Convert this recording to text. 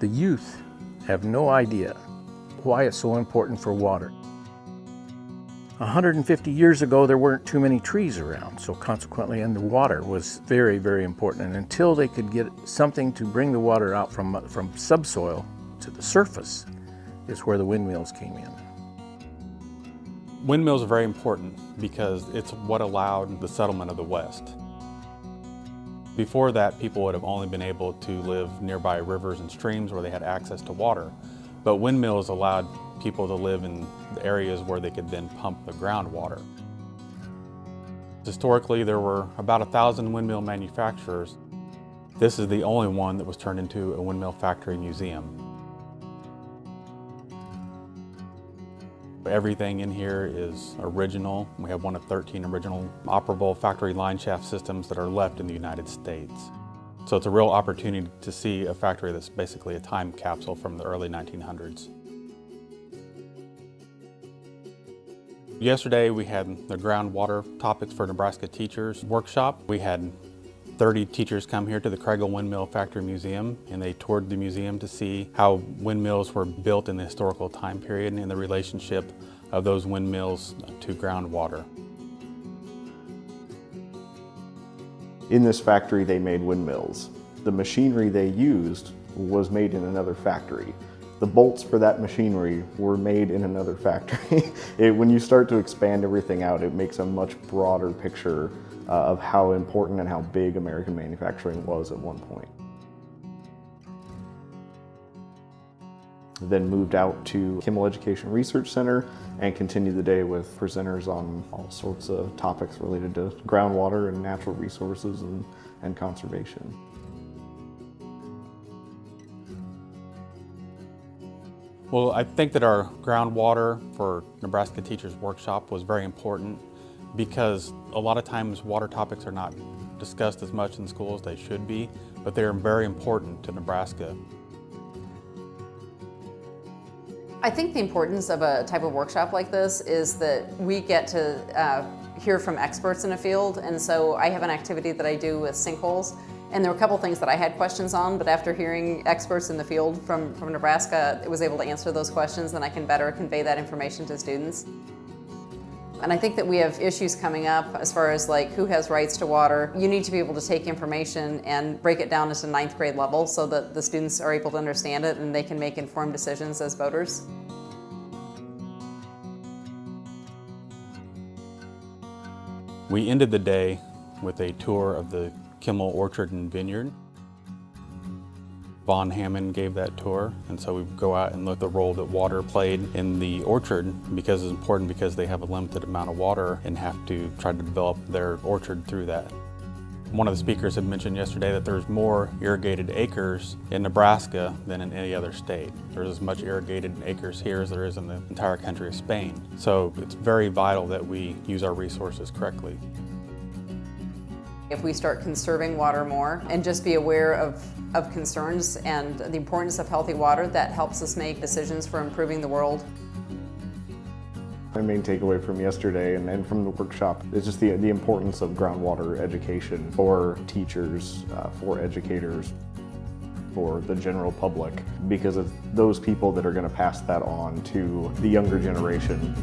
The youth have no idea why it's so important for water. 150 years ago, there weren't too many trees around, so consequently, and the water was very, very important. And until they could get something to bring the water out from subsoil to the surface, is where the windmills came in. Windmills are very important because it's what allowed the settlement of the West. Before that, people would have only been able to live nearby rivers and streams where they had access to water. But windmills allowed people to live in the areas where they could then pump the groundwater. Historically, there were about 1,000 windmill manufacturers. This is the only one that was turned into a windmill factory museum. Everything in here is original. We have one of 13 original operable factory line shaft systems that are left in the United States. So it's a real opportunity to see a factory that's basically a time capsule from the early 1900s. Yesterday we had the groundwater topics for Nebraska teachers workshop. We had 30 teachers come here to the Kregel Windmill Factory Museum, and they toured the museum to see how windmills were built in the historical time period and the relationship of those windmills to groundwater. In this factory they made windmills. The machinery they used was made in another factory. The bolts for that machinery were made in another factory. When you start to expand everything out, it makes a much broader picture of how important and how big American manufacturing was at one point. Then moved out to Kimmel Education Research Center and continued the day with presenters on all sorts of topics related to groundwater and natural resources and conservation. Well, I think that our groundwater for Nebraska Teachers Workshop was very important because a lot of times water topics are not discussed as much in school as they should be, but they're very important to Nebraska. I think the importance of a type of workshop like this is that we get to hear from experts in a field, and so I have an activity that I do with sinkholes, and there were a couple things that I had questions on, but after hearing experts in the field from Nebraska, I was able to answer those questions, and I can better convey that information to students. And I think that we have issues coming up as far as like who has rights to water. You need to be able to take information and break it down into 9th grade level so that the students are able to understand it and they can make informed decisions as voters. We ended the day with a tour of the Kimmel Orchard and Vineyard. Von Hammond gave that tour, and so we go out and look at the role that water played in the orchard because it's important because they have a limited amount of water and have to try to develop their orchard through that. One of the speakers had mentioned yesterday that there's more irrigated acres in Nebraska than in any other state. There's as much irrigated acres here as there is in the entire country of Spain. So it's very vital that we use our resources correctly. If we start conserving water more and just be aware of concerns and the importance of healthy water, that helps us make decisions for improving the world. My main takeaway from yesterday and from the workshop is just the importance of groundwater education for teachers, for educators, for the general public, because of those people that are going to pass that on to the younger generation.